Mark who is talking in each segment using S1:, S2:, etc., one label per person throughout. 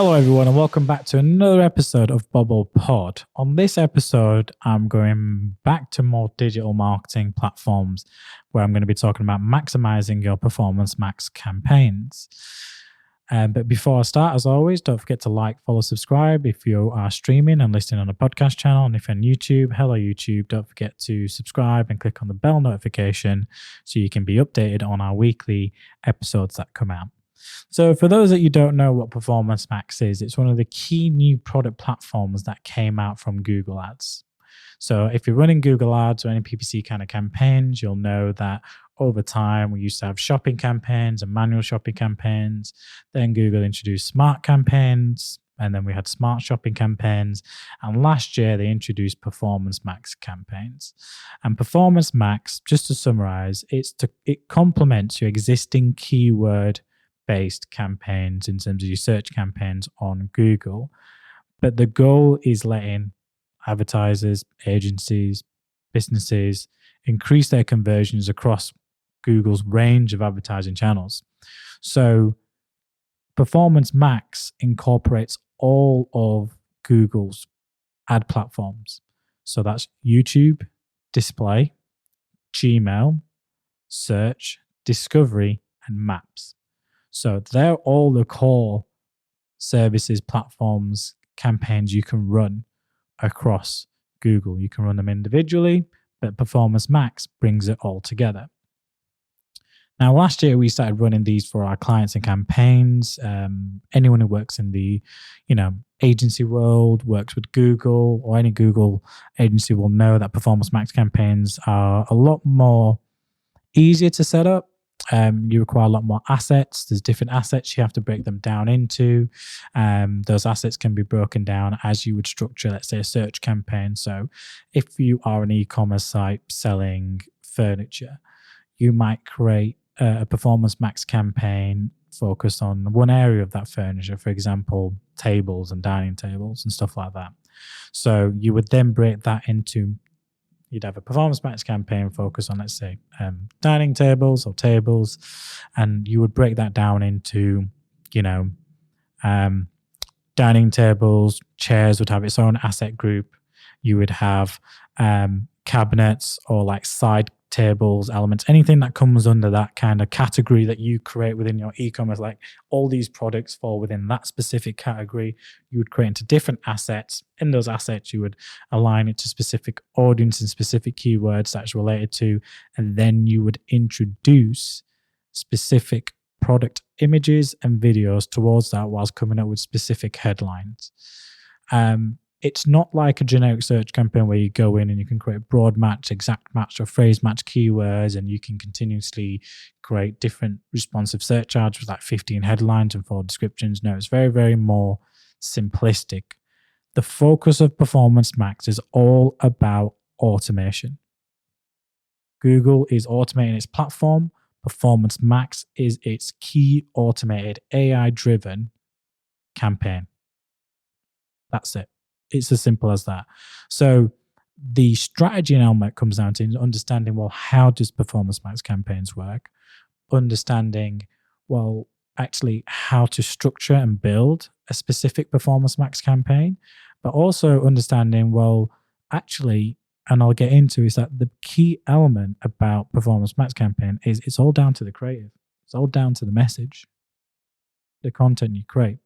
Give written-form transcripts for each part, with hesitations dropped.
S1: Hello, everyone, and welcome back to another episode of Bobble Pod. On this episode, I'm going back to more digital marketing platforms where I'm going to be talking about maximizing your performance max campaigns. But before I start, as always, don't forget to like, follow, subscribe if you are streaming and listening on a podcast channel. And if you're on YouTube, hello YouTube, don't forget to subscribe and click on the bell notification so you can be updated on our weekly episodes that come out. So for those that you don't know what Performance Max is, it's one of the key new product platforms that came out from Google Ads. So if you're running Google Ads or any PPC kind of campaigns, you'll know that over time we used to have shopping campaigns and manual shopping campaigns. Then Google introduced smart campaigns, and then we had smart shopping campaigns. And last year they introduced Performance Max campaigns. And Performance Max, just to summarize, it complements your existing keyword-based campaigns in terms of your search campaigns on Google. But the goal is letting advertisers, agencies, businesses increase their conversions across Google's range of advertising channels. So Performance Max incorporates all of Google's ad platforms. So that's YouTube, display, Gmail, search, discovery, and maps. So they're all the core services, platforms, campaigns you can run across Google. You can run them individually, but Performance Max brings it all together. Now, last year we started running these for our clients and campaigns. Anyone who works in the, agency world, works with Google or any Google agency will know that Performance Max campaigns are a lot more easier to set up. You require a lot more assets. There's different assets you have to break them down into. Those assets can be broken down as you would structure, let's say, a search campaign. So if you are an e-commerce site selling furniture, you might create a Performance Max campaign focused on one area of that furniture, for example, tables and dining tables and stuff like that. So you would then break that into, you'd have a Performance Max campaign focused on, let's say, dining tables or tables, and you would break that down into, dining tables, chairs would have its own asset group. You would have cabinets or like side tables, elements, anything that comes under that kind of category that you create within your e-commerce, like all these products fall within that specific category. You would create into different assets. In those assets, you would align it to specific audience and specific keywords that's related to, and then you would introduce specific product images and videos towards that whilst coming up with specific headlines. It's not like a generic search campaign where you go in and you can create broad match, exact match, or phrase match keywords, and you can continuously create different responsive search ads with like 15 headlines and 4 descriptions. No, it's very, very more simplistic. The focus of Performance Max is all about automation. Google is automating its platform. Performance Max is its key automated AI-driven campaign. That's it. It's as simple as that. So the strategy element comes down to understanding, well, how does Performance Max campaigns work? Understanding, well, actually how to structure and build a specific Performance Max campaign, but also understanding, well, actually, and I'll get into, is that the key element about Performance Max campaign is it's all down to the creative. It's all down to the message, the content you create.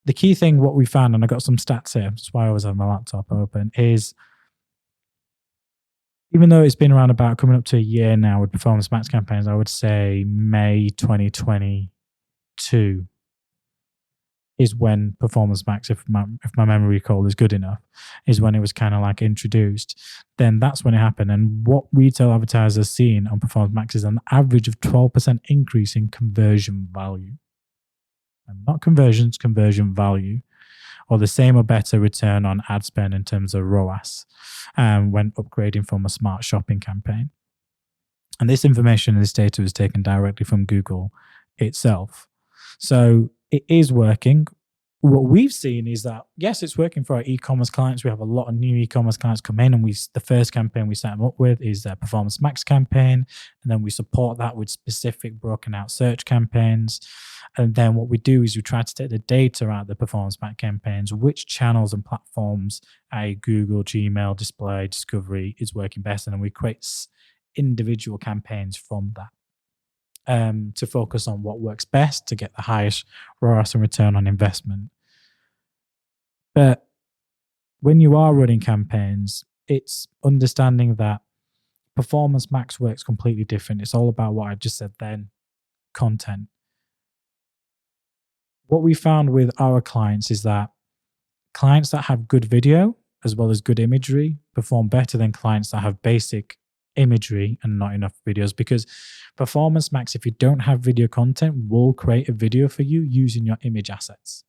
S1: The key thing, what we found, and I got some stats here, that's why I always have my laptop open, is even though it's been around about coming up to a year now with Performance Max campaigns, I would say May 2022 is when Performance Max, if my memory recall is good enough, is when it was kind of like introduced. Then that's when it happened. And what retail advertisers seen on Performance Max is an average of 12% increase in conversion value. Not conversions, conversion value, or the same or better return on ad spend in terms of ROAS when upgrading from a smart shopping campaign. And this information and this data is taken directly from Google itself. So it is working. what we've seen is that, yes, it's working for our e-commerce clients. We have a lot of new e-commerce clients come in, and the first campaign we set them up with is their Performance Max campaign, and then we support that with specific broken out search campaigns. And then what we do is we try to take the data out of the Performance Max campaigns, which channels and platforms, i.e. Google, Gmail, Display, Discovery, is working best, and then we create individual campaigns from that. To focus on what works best to get the highest ROAS and return on investment. But when you are running campaigns, it's understanding that Performance Max works completely different. It's all about what I just said then, content. What we found with our clients is that clients that have good video as well as good imagery perform better than clients that have basic imagery and not enough videos, because Performance Max, if you don't have video content, will create a video for you using your image assets.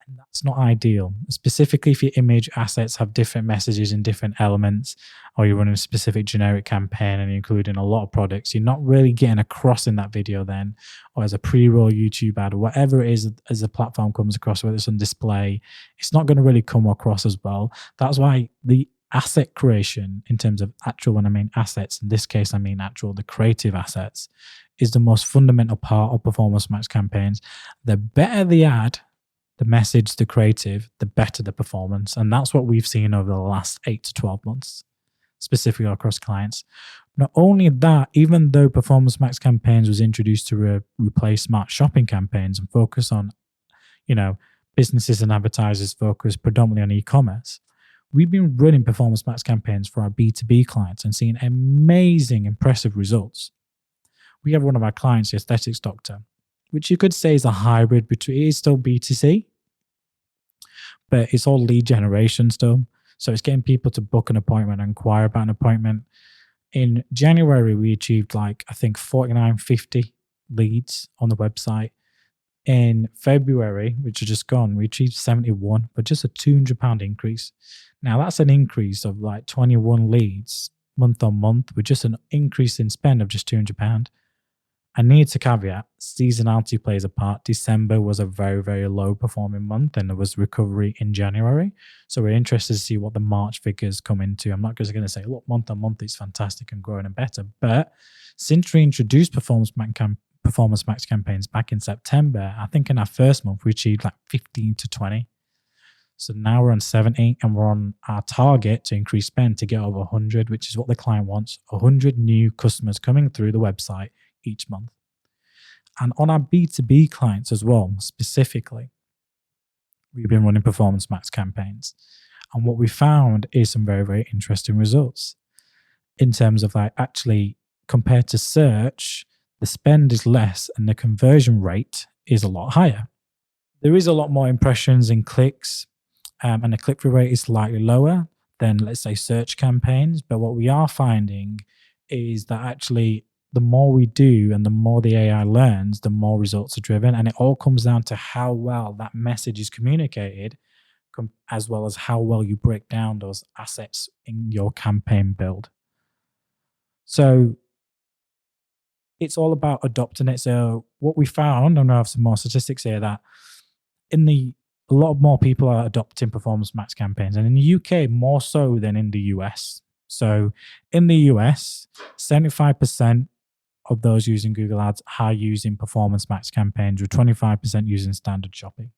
S1: And that's not ideal, specifically if your image assets have different messages and different elements, or you're running a specific generic campaign and you're including a lot of products. You're not really getting across in that video then, or as a pre-roll YouTube ad, or whatever it is as the platform comes across, whether it's on display, it's not going to really come across as well. That's why the asset creation, in terms of actual, when I mean assets, in this case I mean actual, the creative assets, is the most fundamental part of Performance Max campaigns. The better the ad, the message, the creative, the better the performance. And that's what we've seen over the last 8 to 12 months, specifically across clients. Not only that, even though Performance Max campaigns was introduced to replace smart shopping campaigns and focus on, businesses and advertisers focus predominantly on e-commerce, we've been running Performance Max campaigns for our B2B clients and seeing amazing, impressive results. We have one of our clients, the aesthetics doctor, which you could say is a hybrid between, it is still B2C, but it's all lead generation still. So it's getting people to book an appointment and inquire about an appointment. In January, we achieved 4950 leads on the website. In February, which has just gone, we achieved 71, but just a £200 increase. Now that's an increase of 21 leads month on month with just an increase in spend of just £200. I need to caveat, seasonality plays a part. December was a very, very low performing month, and there was recovery in January. So we're interested to see what the March figures come into. I'm not just going to say, look, month on month, it's fantastic and growing and better. But since we introduced Performance Max campaigns back in September, I think in our first month, we achieved 15 to 20. So now we're on 70, and we're on our target to increase spend to get over 100, which is what the client wants, 100 new customers coming through the website each month. And on our B2B clients as well, specifically, we've been running Performance Max campaigns. And what we found is some very, very interesting results in terms of actually compared to search, the spend is less and the conversion rate is a lot higher. There is a lot more impressions and clicks, and the click-through rate is slightly lower than, let's say, search campaigns. But what we are finding is that actually the more we do and the more the AI learns, the more results are driven. And it all comes down to how well that message is communicated, as well as how well you break down those assets in your campaign build. So it's all about adopting it. So what we found, and I have some more statistics here, that a lot more people are adopting Performance Max campaigns, and in the UK more so than in the US. So in the US, 75% of those using Google Ads are using Performance Max campaigns, with 25% using standard shopping.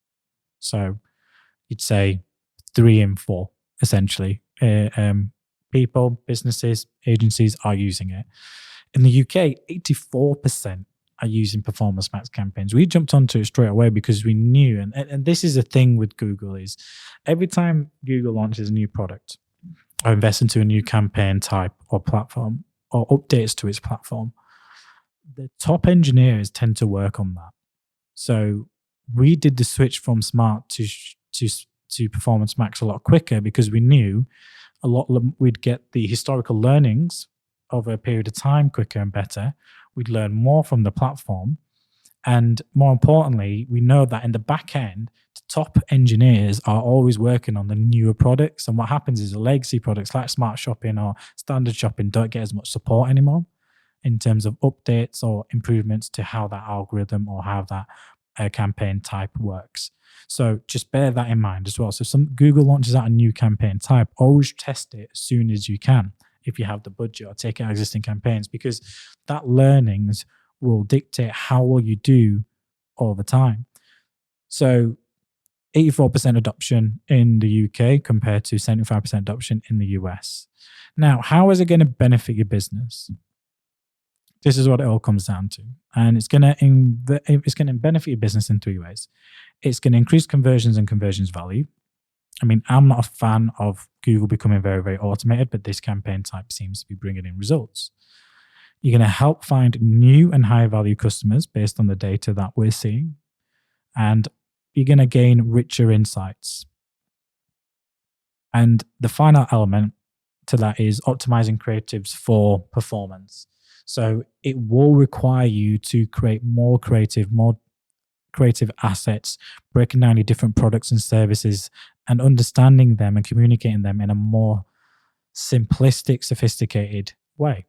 S1: So you'd say 3 in 4, essentially. People, businesses, agencies are using it. In the UK, 84% are using Performance Max campaigns. We jumped onto it straight away because we knew, and this is the thing with Google, is every time Google launches a new product or invests into a new campaign type or platform or updates to its platform, the top engineers tend to work on that. So we did the switch from Smart to Performance Max a lot quicker because we knew we'd get the historical learnings over a period of time quicker and better. We'd learn more from the platform. And more importantly, we know that in the back end, the top engineers are always working on the newer products. And what happens is the legacy products like Smart Shopping or Standard Shopping don't get as much support anymore in terms of updates or improvements to how that algorithm or how that campaign type works. So just bear that in mind as well. So some Google launches out a new campaign type, always test it as soon as you can if you have the budget, or take out existing campaigns, because that learnings will dictate how well you do over time. So 84% adoption in the UK compared to 75% adoption in the US. Now, how is it going to benefit your business? This is what it all comes down to. And it's going to benefit your business in three ways. It's going to increase conversions and conversions value. I mean, I'm not a fan of Google becoming very, very automated, but this campaign type seems to be bringing in results. You're going to help find new and high value customers based on the data that we're seeing. And you're going to gain richer insights. And the final element to that is optimizing creatives for performance. So it will require you to create more creative assets, breaking down your different products and services and understanding them and communicating them in a more simplistic, sophisticated way,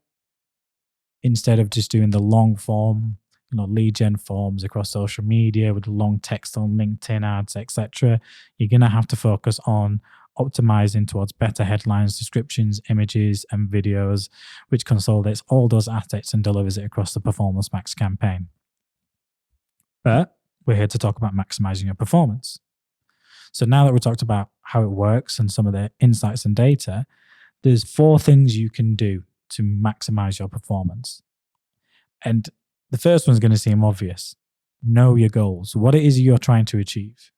S1: instead of just doing the long form, lead gen forms across social media with long text on LinkedIn ads, etc. You're going to have to focus on optimizing towards better headlines, descriptions, images, and videos, which consolidates all those assets and delivers it across the Performance Max campaign. But we're here to talk about maximizing your performance. So now that we talked about how it works and some of the insights and data, there's 4 things you can do to maximize your performance. And the first one's going to seem obvious. Know your goals. What it is you're trying to achieve.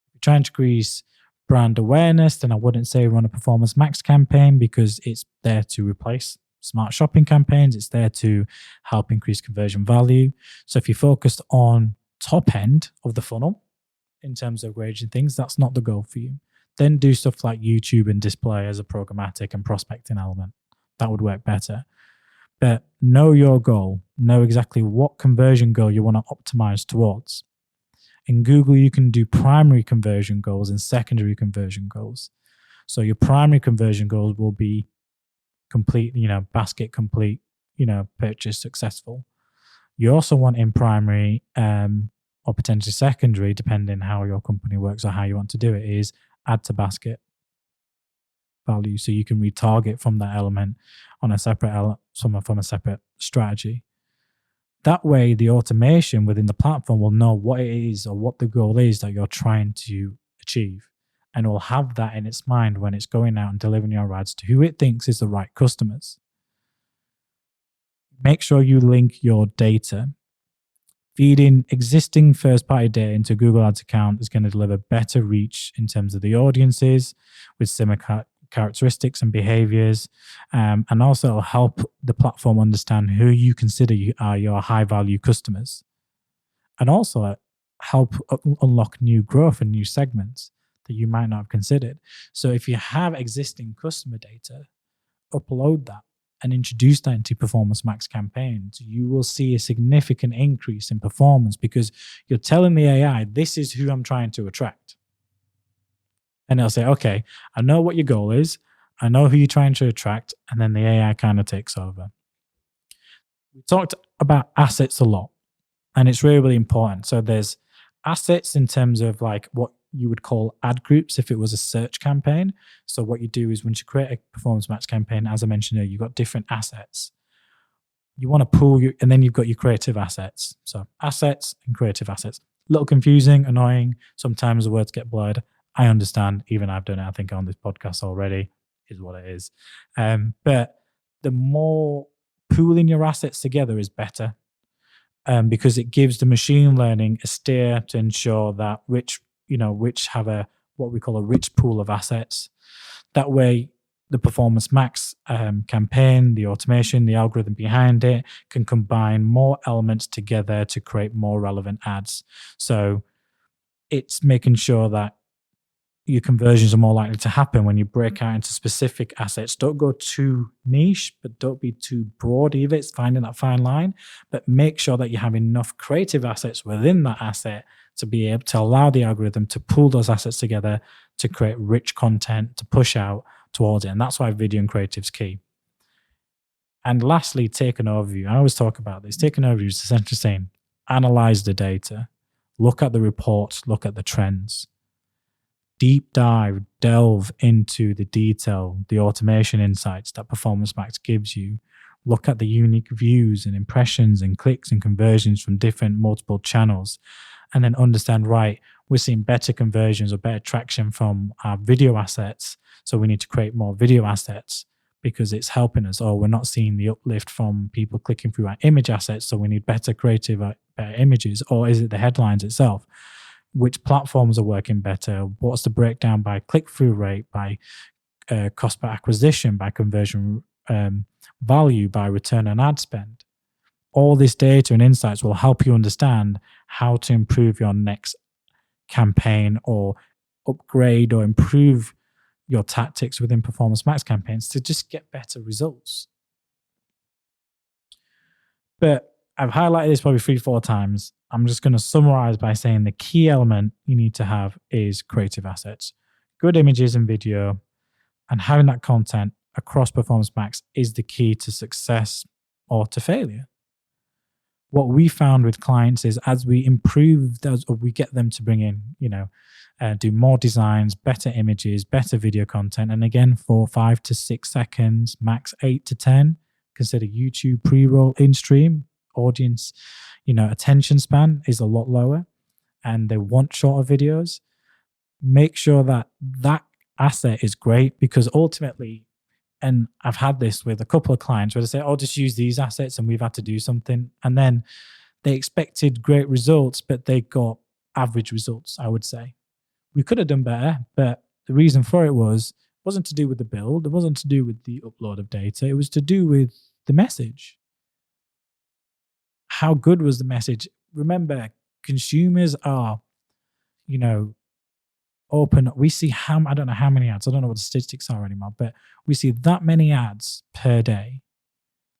S1: If you're trying to increase brand awareness, then I wouldn't say run a Performance Max campaign, because it's there to replace smart shopping campaigns. It's there to help increase conversion value. So if you're focused on top end of the funnel in terms of ranging things, that's not the goal for you. Then do stuff like YouTube and display as a programmatic and prospecting element. That would work better. But know your goal. Know exactly what conversion goal you want to optimize towards. In Google, you can do primary conversion goals and secondary conversion goals. So your primary conversion goals will be complete, basket complete, purchase successful. You also want in primary or potentially secondary, depending how your company works or how you want to do it, is add to basket value. So you can retarget from that element on a separate from a separate strategy. That way, the automation within the platform will know what it is or what the goal is that you're trying to achieve, and will have that in its mind when it's going out and delivering your ads to who it thinks is the right customers. Make sure you link your data. Feeding existing first-party data into Google Ads account is going to deliver better reach in terms of the audiences with similar characteristics and behaviors, and also it'll help the platform understand who you consider are your high-value customers, and also help unlock new growth and new segments that you might not have considered. So if you have existing customer data, upload that and introduce that into Performance Max campaigns. You will see a significant increase in performance, because you're telling the AI, this is who I'm trying to attract. And it'll say, okay, I know what your goal is. I know who you're trying to attract. And then the AI kind of takes over. We talked about assets a lot, and it's really, really important. So there's assets in terms of like what you would call ad groups if it was a search campaign. So what you do is, once you create a Performance Max campaign, as I mentioned earlier, you've got different assets. You want to pool and then you've got your creative assets. So assets and creative assets. A little confusing, annoying. Sometimes the words get blurred. I understand. Even I've done it, I think, on this podcast already, is what it is. But the more pooling your assets together is better, because it gives the machine learning a steer to ensure that which have what we call a rich pool of assets. That way, the Performance Max campaign, the automation, the algorithm behind it can combine more elements together to create more relevant ads. So it's making sure that your conversions are more likely to happen when you break out into specific assets. Don't go too niche, but don't be too broad either. It's finding that fine line, but make sure that you have enough creative assets within that asset to be able to allow the algorithm to pull those assets together to create rich content to push out towards it. And that's why video and creative is key. And lastly, take an overview. I always talk about this. Take an overview is essentially saying, analyze the data, look at the reports, look at the trends, deep dive, delve into the detail, the automation insights that Performance Max gives you. Look at the unique views and impressions and clicks and conversions from different multiple channels, and then understand, right, we're seeing better conversions or better traction from our video assets. So we need to create more video assets because it's helping us. Or we're not seeing the uplift from people clicking through our image assets. So we need better creative, better images. Or is it the headlines itself? Which platforms are working better? What's the breakdown by click-through rate, by cost per acquisition, by conversion value, by return on ad spend? All this data and insights will help you understand how to improve your next campaign or upgrade or improve your tactics within Performance Max campaigns to just get better results. But I've highlighted this probably 3-4 times. I'm just going to summarize by saying the key element you need to have is creative assets, good images and video, and having that content across Performance Max is the key to success or to failure. What we found with clients is as we improve, as we get them to bring in, do more designs, better images, better video content, and again, for 5 to 6 seconds, max 8 to 10, consider YouTube pre-roll in stream audience, attention span is a lot lower and they want shorter videos. Make sure that asset is great, because ultimately, and I've had this with a couple of clients where they say, just use these assets, and we've had to do something. And then they expected great results, but they got average results, I would say. We could have done better, but the reason for it wasn't to do with the build. It wasn't to do with the upload of data. It was to do with the message. How good was the message? Remember, consumers are, open. We see I don't know how many ads. I don't know what the statistics are anymore, but we see that many ads per day.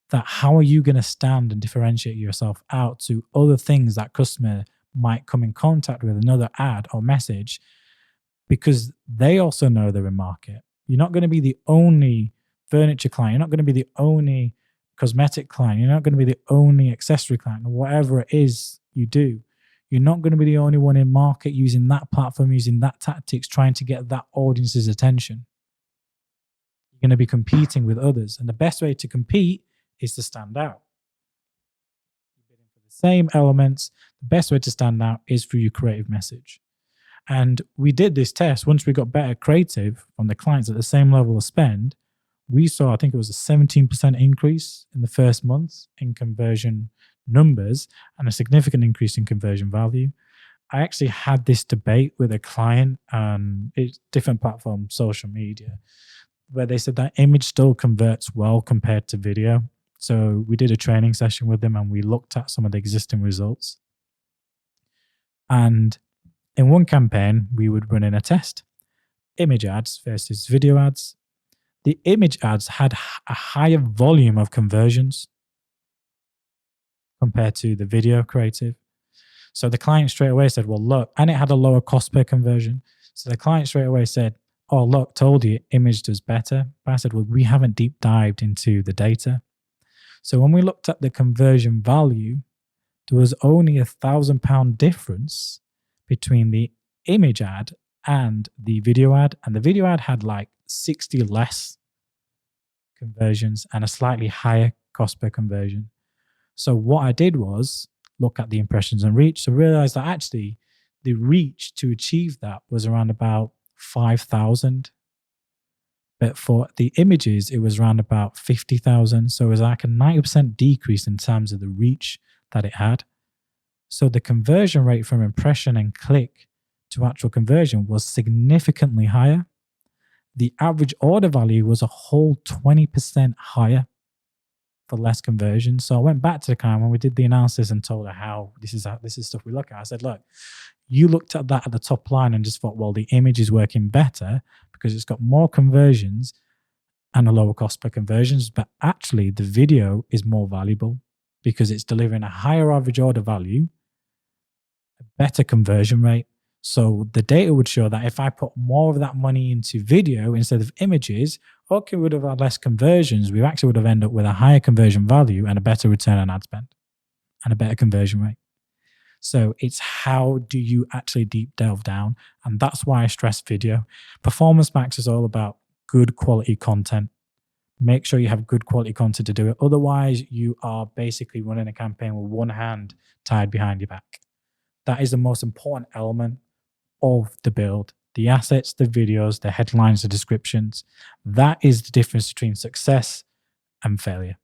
S1: That how are you going to stand and differentiate yourself out to other things that customer might come in contact with, another ad or message, because they also know they're in market. You're not going to be the only furniture client. You're not going to be the only cosmetic client. You're not going to be the only accessory client, or whatever it is you do. You're not going to be the only one in market using that platform, using that tactics, trying to get that audience's attention. You're going to be competing with others. And the best way to compete is to stand out. You're bidding for the same elements. The best way to stand out is through your creative message. And we did this test. Once we got better creative from the clients at the same level of spend, we saw, I think it was a 17% increase in the first month in conversion numbers and a significant increase in conversion value. I actually had this debate with a client on different platforms, social media, where they said that image still converts well compared to video. So we did a training session with them and we looked at some of the existing results. And in one campaign, we would run in a test. Image ads versus video ads. The image ads had a higher volume of conversions compared to the video creative. So the client straight away said, well, look, and it had a lower cost per conversion. So the client straight away said, oh, look, told you image does better. But I said, well, we haven't deep dived into the data. So when we looked at the conversion value, there was only £1,000 difference between the image ad and the video ad. And the video ad had like 60 less conversions and a slightly higher cost per conversion. So what I did was look at the impressions and reach. So realize that actually the reach to achieve that was around about 5,000. But for the images, it was around about 50,000. So it was like a 90% decrease in terms of the reach that it had. So the conversion rate from impression and click to actual conversion was significantly higher. The average order value was a whole 20% higher for less conversion. So I went back to the client when we did the analysis and told her how this is stuff we look at. I said, look, you looked at that at the top line and just thought, well, the image is working better because it's got more conversions and a lower cost per conversions. But actually the video is more valuable because it's delivering a higher average order value, a better conversion rate. So the data would show that if I put more of that money into video instead of images, okay, we would have had less conversions. We actually would have ended up with a higher conversion value and a better return on ad spend and a better conversion rate. So it's how do you actually deep delve down? And that's why I stress video. Performance Max is all about good quality content. Make sure you have good quality content to do it. Otherwise, you are basically running a campaign with one hand tied behind your back. That is the most important element of the build. The assets, the videos, the headlines, the descriptions. That is the difference between success and failure.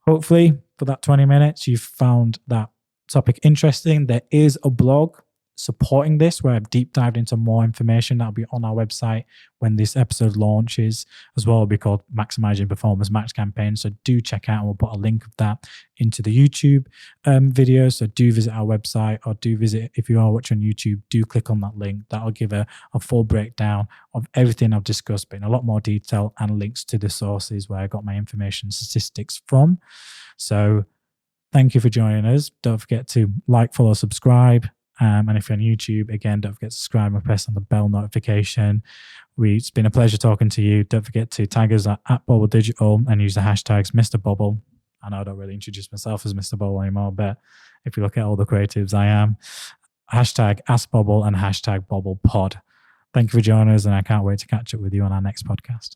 S1: Hopefully, for that 20 minutes, you've found that topic interesting. There is a blog supporting this where I've deep dived into more information. That'll be on our website when this episode launches as well. It'll be called Maximising Performance Max Campaign. So do check out, and we'll put a link of that into the YouTube video. So do visit our website, or do visit, if you are watching YouTube, do click on that link. That'll give a full breakdown of everything I've discussed, but in a lot more detail, and links to the sources where I got my information statistics from. So thank you for joining us. Don't forget to like, follow, subscribe. And if you're on YouTube, again, don't forget to subscribe and press on the bell notification. It's been a pleasure talking to you. Don't forget to tag us at Bobble Digital and use the hashtags Mr. Bobble. I know I don't really introduce myself as Mr. Bobble anymore, but if you look at all the creatives, I am. Hashtag Ask Bobble and hashtag Bobble Pod. Thank you for joining us, and I can't wait to catch up with you on our next podcast.